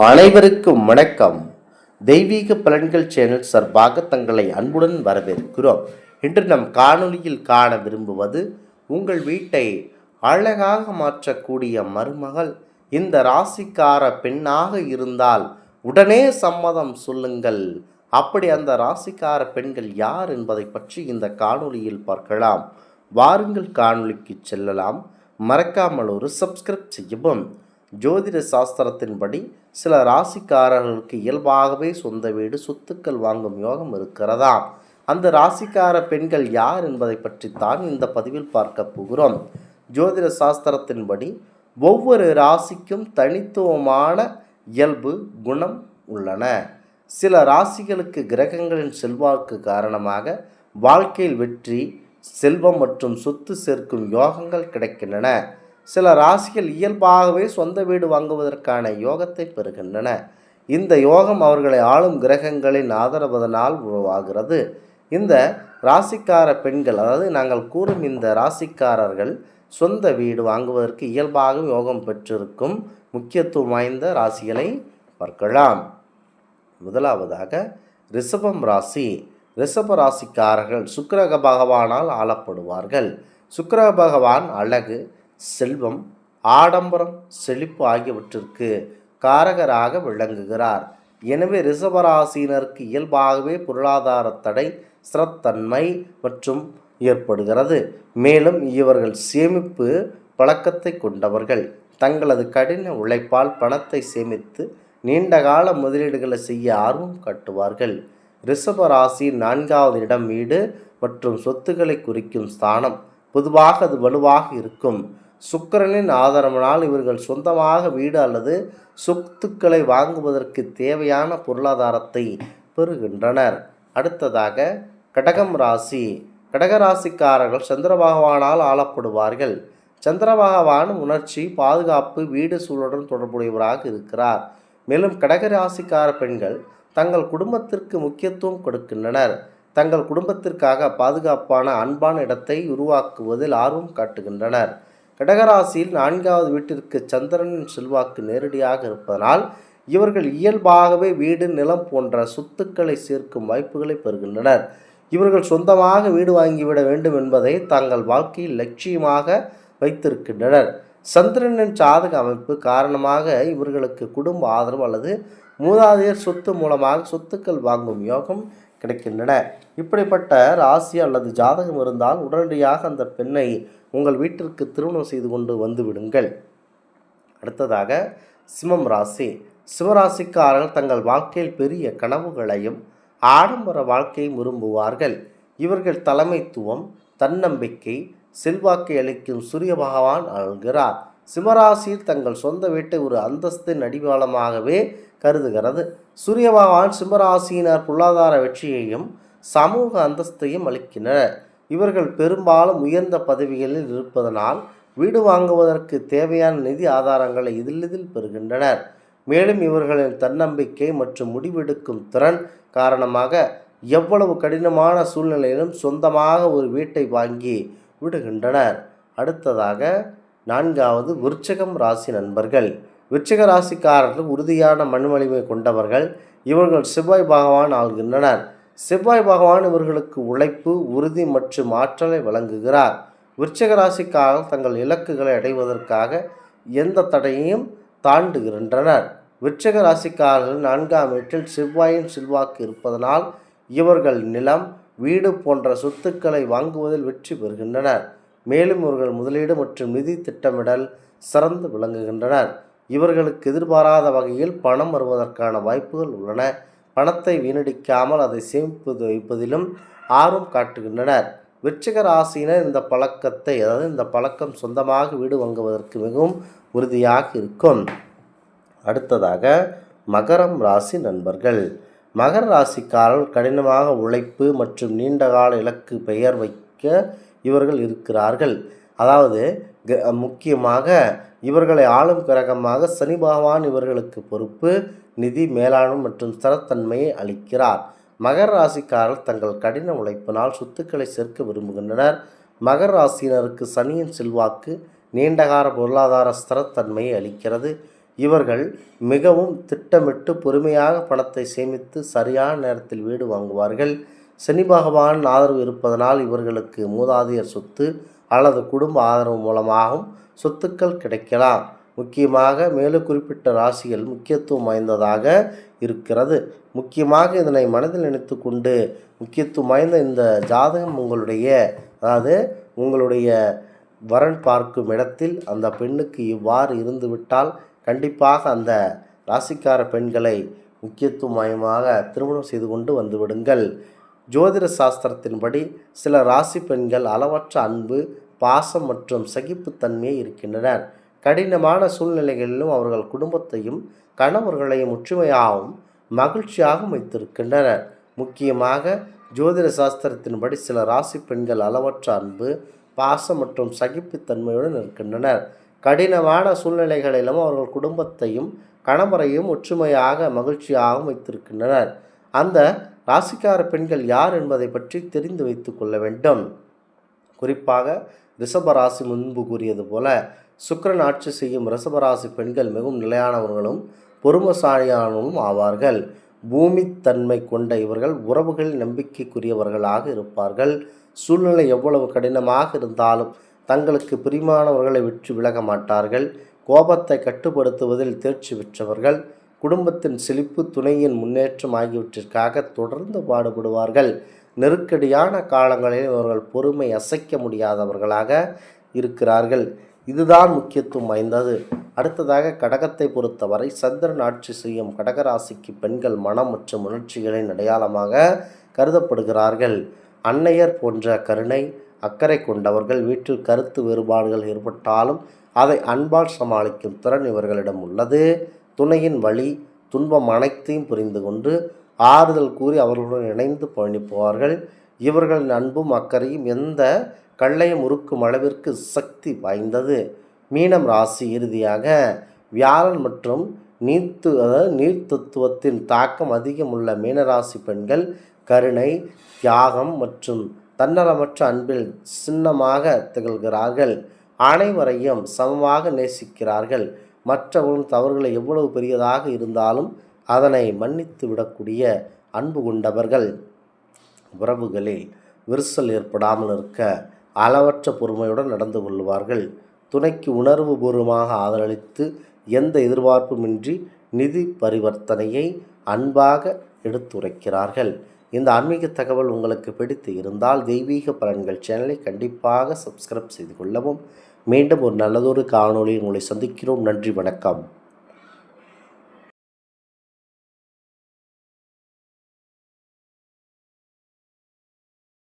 அனைவருக்கும் வணக்கம். தெய்வீக பலன்கள் சேனல் சார்பாக தங்களை அன்புடன் வரவேற்கிறோம். இன்று நம் காணொளியில் காண விரும்புவது, உங்கள் வீட்டை அழகாக மாற்றக்கூடிய மருமகள் இந்த ராசிக்கார பெண்ணாக இருந்தால் உடனே சம்மதம் சொல்லுங்கள். அப்படி அந்த ராசிக்கார பெண்கள் யார் என்பதை பற்றி இந்த காணொளியில் பார்க்கலாம். வாருங்கள் காணொளிக்கு செல்லலாம். மறக்காமல் ஒரு சப்ஸ்கிரைப் செய்யவும். ஜோதிட சாஸ்திரத்தின்படி சில ராசிக்காரர்களுக்கு இயல்பாகவே சொந்த வீடு சொத்துக்கள் வாங்கும் யோகம் இருக்கிறதா? அந்த ராசிக்கார பெண்கள் யார் என்பதை பற்றித்தான் இந்த பதிவில் பார்க்க போகிறோம். ஜோதிட சாஸ்திரத்தின்படி ஒவ்வொரு ராசிக்கும் தனித்துவமான இயல்பு குணம் உள்ளன. சில ராசிகளுக்கு கிரகங்களின் செல்வாக்கு காரணமாக வாழ்க்கையில் வெற்றி, செல்வம் மற்றும் சொத்து சேர்க்கும் யோகங்கள் கிடைக்கின்றன. சில ராசிகள் இயல்பாகவே சொந்த வீடு வாங்குவதற்கான யோகத்தை பெறுகின்றன. இந்த யோகம் அவர்களை ஆளும் கிரகங்களின் ஆதரவதனால் உருவாகிறது. இந்த ராசிக்கார பெண்கள், அதாவது நாங்கள் கூறும் இந்த ராசிக்காரர்கள் சொந்த வீடு வாங்குவதற்கு இயல்பாக யோகம் பெற்றிருக்கும் முக்கியத்துவம் வாய்ந்த ராசிகளை பார்க்கலாம். முதலாவதாக ரிஷபம் ராசி. ரிஷப ராசிக்காரர்கள் சுக்கிர பகவானால் ஆளப்படுவார்கள். சுக்கிர பகவான் அழகு, செல்வம், ஆடம்பரம், செழிப்பு ஆகியவற்றிற்கு காரகராக விளங்குகிறார். எனவே ரிஷபராசினருக்கு இயல்பாகவே பொருளாதார தடை, ஸ்திரத்தன்மை மற்றும் ஏற்படுகிறது. மேலும் இவர்கள் சேமிப்பு பழக்கத்தை கொண்டவர்கள். தங்களது கடின உழைப்பால் பணத்தை சேமித்து நீண்டகால முதலீடுகளை செய்ய ஆர்வம் காட்டுவார்கள். ரிஷபராசி 4வது இடம் வீடு மற்றும் சொத்துக்களை குறிக்கும் ஸ்தானம். பொதுவாக அது வலுவாக இருக்கும். சுக்கிரனின் ஆதரவினால் இவர்கள் சொந்தமாக வீடு அல்லது சொத்துக்களை வாங்குவதற்கு தேவையான பொருளாதாரத்தை பெறுகின்றனர். அடுத்ததாக கடகம் ராசி. கடகராசிக்காரர்கள் சந்திர பகவானால் ஆளப்படுவார்கள். சந்திர பகவான் உணர்ச்சி, பாதுகாப்பு, வீடு சூழலுடன் தொடர்புடையவராக இருக்கிறார். மேலும் கடகராசிக்கார பெண்கள் தங்கள் குடும்பத்திற்கு முக்கியத்துவம் கொடுக்கின்றனர். தங்கள் குடும்பத்திற்காக பாதுகாப்பான, அன்பான இடத்தை உருவாக்குவதில் ஆர்வம் காட்டுகின்றனர். கடகராசியில் 4வது வீட்டிற்கு சந்திரனின் செல்வாக்கு நேரடியாக இருப்பதனால் இவர்கள் இயல்பாகவே வீடு, நிலம் போன்ற சொத்துக்களை சேர்க்கும் வாய்ப்புகளை பெறுகின்றனர். இவர்கள் சொந்தமாக வீடு வாங்கிவிட வேண்டும் என்பதை தங்கள் வாழ்க்கையில் லட்சியமாக வைத்திருக்கின்றனர். சந்திரனின் சாதக அமைப்பு காரணமாக இவர்களுக்கு குடும்ப ஆதரவு அல்லது மூதாதையர் சொத்து மூலமாக சொத்துக்கள் வாங்கும் யோகம் கிடைக்கின்றன. இப்படிப்பட்ட ராசி அல்லது ஜாதகம் இருந்தால் உடனடியாக அந்த பெண்ணை உங்கள் வீட்டிற்கு திருமணம் செய்து கொண்டு வந்து விடுங்கள். அடுத்ததாக சிம்மம் ராசி. சிம்மராசிக்காரர்கள் தங்கள் வாழ்க்கையில் பெரிய கனவுகளையும் ஆடம்பர வாழ்க்கையை விரும்புவார்கள். இவர்கள் தலைமைத்துவம், தன்னம்பிக்கை, செல்வாக்கை அளிக்கும் சூரிய பகவான் ஆள்கிறார். சிம்மராசியில் தங்கள் சொந்த வீட்டை ஒரு அந்தஸ்தின் அடிவாளமாகவே கருதுகிறது. சூரிய பகவான் சிம்மராசியினர் பொருளாதார வெற்றியையும் சமூக அந்தஸ்தையும் அளிக்கின்றனர். இவர்கள் பெரும்பாலும் உயர்ந்த பதவிகளில் இருப்பதனால் வீடு வாங்குவதற்கு தேவையான நிதி ஆதாரங்களை எளிதில் பெறுகின்றனர். மேலும் இவர்களின் தன்னம்பிக்கை மற்றும் முடிவெடுக்கும் திறன் காரணமாக எவ்வளவு கடினமான சூழ்நிலையிலும் சொந்தமாக ஒரு வீட்டை வாங்கி விடுகின்றனர். அடுத்ததாக 4வது விருச்சிகம் ராசி நண்பர்கள். விருச்சிக ராசிக்காரர்கள் உறுதியான மண்வலிமை கொண்டவர்கள். இவர்கள் செவ்வாய் பகவான் ஆள்கின்றனர். செவ்வாய் பகவான் இவர்களுக்கு உழைப்பு, உறுதி மற்றும் ஆற்றலை வழங்குகிறார். விருச்சிக ராசிக்காரர்கள் தங்கள் இலக்குகளை அடைவதற்காக எந்த தடையையும் தாண்டுகின்றனர். விருச்சிக ராசிக்காரர்கள் 4ஆம் வீட்டில் செவ்வாயின் செல்வாக்கு இருப்பதனால் இவர்கள் நிலம், வீடு போன்ற சொத்துக்களை வாங்குவதில் வெற்றி பெறுகின்றனர். மேலும் இவர்கள் முதலீடு மற்றும் நிதி திட்டமிடல் சிறந்து விளங்குகின்றனர். இவர்களுக்கு எதிர்பாராத வகையில் பணம் வருவதற்கான வாய்ப்புகள் உள்ளன. பணத்தை வீணடிக்காமல் அதை சேமிப்பு வைப்பதிலும் ஆர்வம் காட்டுகின்றனர். விருச்சிக ராசியினர் இந்த பழக்கம் சொந்தமாக வீடு வாங்குவதற்கு மிகவும் உறுதியாக இருக்கும். அடுத்ததாக மகரம் ராசி நண்பர்கள். மகர ராசிக்காரர்கள் கடினமாக உழைப்பு மற்றும் நீண்டகால இலக்கு பெயர் வைக்க இவர்கள் இருக்கிறார்கள். அதாவது முக்கியமாக இவர்களை ஆளும் கிரகமாக சனி பகவான் இவர்களுக்கு பொறுப்பு, நிதி, மேலாண்மை மற்றும் ஸ்திரத்தன்மையை அளிக்கிறார். மகர ராசிக்காரர்கள் தங்கள் கடின உழைப்பினால் சொத்துக்களை சேர்க்க விரும்புகின்றனர். மகர ராசியினருக்கு சனியின் செல்வாக்கு நீண்டகால பொருளாதார ஸ்திரத்தன்மையை அளிக்கிறது. இவர்கள் மிகவும் திட்டமிட்டு பொறுமையாக பணத்தை சேமித்து சரியான நேரத்தில் வீடு வாங்குவார்கள். சனி பகவான் ஆதரவு இருப்பதனால் இவர்களுக்கு மூதாதையர் சொத்து அல்லது குடும்ப ஆதரவு மூலமாகவும் சொத்துக்கள் கிடைக்கலாம். முக்கியமாக மேலும் குறிப்பிட்ட ராசிகள் முக்கியத்துவம் வாய்ந்ததாக இருக்கிறது. முக்கியமாக இதனை மனதில் நினைத்து கொண்டு முக்கியத்துவம் வாய்ந்த இந்த ஜாதகம் உங்களுடைய வரன் பார்க்கும் இடத்தில் அந்த பெண்ணுக்கு இவ்வாறு இருந்துவிட்டால் கண்டிப்பாக அந்த ராசிக்கார பெண்களை முக்கியத்துவமயமாக திருமணம் செய்து கொண்டு வந்துவிடுங்கள். ஜோதிட சாஸ்திரத்தின்படி சில ராசி பெண்கள் அளவற்ற அன்பு, பாசம் மற்றும் சகிப்புத்தன்மையை இருக்கின்றனர். கடினமான சூழ்நிலைகளிலும் அவர்கள் குடும்பத்தையும் கணவர்களையும் ஒற்றுமையாகவும் மகிழ்ச்சியாகவும் வைத்திருக்கின்றனர். முக்கியமாக ஜோதிட சாஸ்திரத்தின்படி சில ராசி பெண்கள் அளவற்ற அன்பு, பாசம் மற்றும் சகிப்புத்தன்மையுடன் இருக்கின்றனர். கடினமான சூழ்நிலைகளிலும் அவர்கள் குடும்பத்தையும் கணவரையும் ஒற்றுமையாக மகிழ்ச்சியாகவும் வைத்திருக்கின்றனர். அந்த ராசிக்கார பெண்கள் யார் என்பதை பற்றி தெரிந்து வைத்து கொள்ள வேண்டும். குறிப்பாக ரிஷபராசி முன்பு கூறியது போல சுக்கிரன் ஆட்சி செய்யும் ரிஷபராசி பெண்கள் மிகவும் நிலையானவர்களும் பொறுமைசாலியானவர்களும் ஆவார்கள். பூமி தன்மை கொண்ட இவர்கள் உறவுகளில் நம்பிக்கைக்குரியவர்களாக இருப்பார்கள். சூழ்நிலை எவ்வளவு கடினமாக இருந்தாலும் தங்களுக்கு பிரியமானவர்களை விட்டு விலக மாட்டார்கள். கோபத்தை கட்டுப்படுத்துவதில் தேர்ச்சி பெற்றவர்கள். குடும்பத்தின் செழிப்பு, துணையின் முன்னேற்றம் ஆகியவற்றிற்காக தொடர்ந்து பாடுபடுவார்கள். நெருக்கடியான காலங்களில் இவர்கள் பொறுமை அசைக்க முடியாதவர்களாக இருக்கிறார்கள். இதுதான் முக்கியத்துவம் வாய்ந்தது. அடுத்ததாக கடகத்தை பொறுத்தவரை சந்திரன் ஆட்சி செய்யும் கடகராசிக்கு பெண்கள் மனம் மற்றும் உணர்ச்சிகளின் அடையாளமாக கருதப்படுகிறார்கள். அன்னையர் போன்ற கருணை, அக்கறை கொண்டவர்கள். வீட்டில் கருத்து வேறுபாடுகள் ஏற்பட்டாலும் அதை அன்பால் சமாளிக்கும் திறன் இவர்களிடம் உள்ளது. துணையின் வழி, துன்பம் அனைத்தையும் புரிந்து கொண்டு ஆறுதல் கூறி அவர்களுடன் இணைந்து பயணிப்பவார்கள். இவர்களின் அன்பும் அக்கறையும் எந்த கல்லையும் உருக்கும் அளவிற்கு சக்தி வாய்ந்தது. மீனம் ராசி இறுதியாக வியாழன் மற்றும் நீர் தத்துவத்தின் தாக்கம் அதிகம் உள்ள மீனராசி பெண்கள் கருணை, தியாகம் மற்றும் தன்னலமற்ற அன்பில் சின்னமாக திகழ்கிறார்கள். அனைவரையும் சமமாக நேசிக்கிறார்கள். மற்றவர்களும் தவறுகளை எவ்வளவு பெரியதாக இருந்தாலும் அதனை மன்னித்து விடக்கூடிய அன்பு கொண்டவர்கள். உறவுகளில் விரிசல் ஏற்படாமல் இருக்க அளவற்ற பொறுமையுடன் நடந்து கொள்வார்கள். துணைக்கு உணர்வு பூர்வமாக ஆதரவளித்து எந்த எதிர்பார்ப்புமின்றி நிதி பரிவர்த்தனையை அன்பாக எடுத்துரைக்கிறார்கள். இந்த ஆன்மீக தகவல் உங்களுக்கு பிடித்து இருந்தால் தெய்வீக பலன்கள் சேனலை கண்டிப்பாக சப்ஸ்கிரைப் செய்து கொள்ளவும். மீண்டும் ஒரு நல்லதொரு காணொளியில் உங்களை சந்திக்கிறோம். நன்றி, வணக்கம்.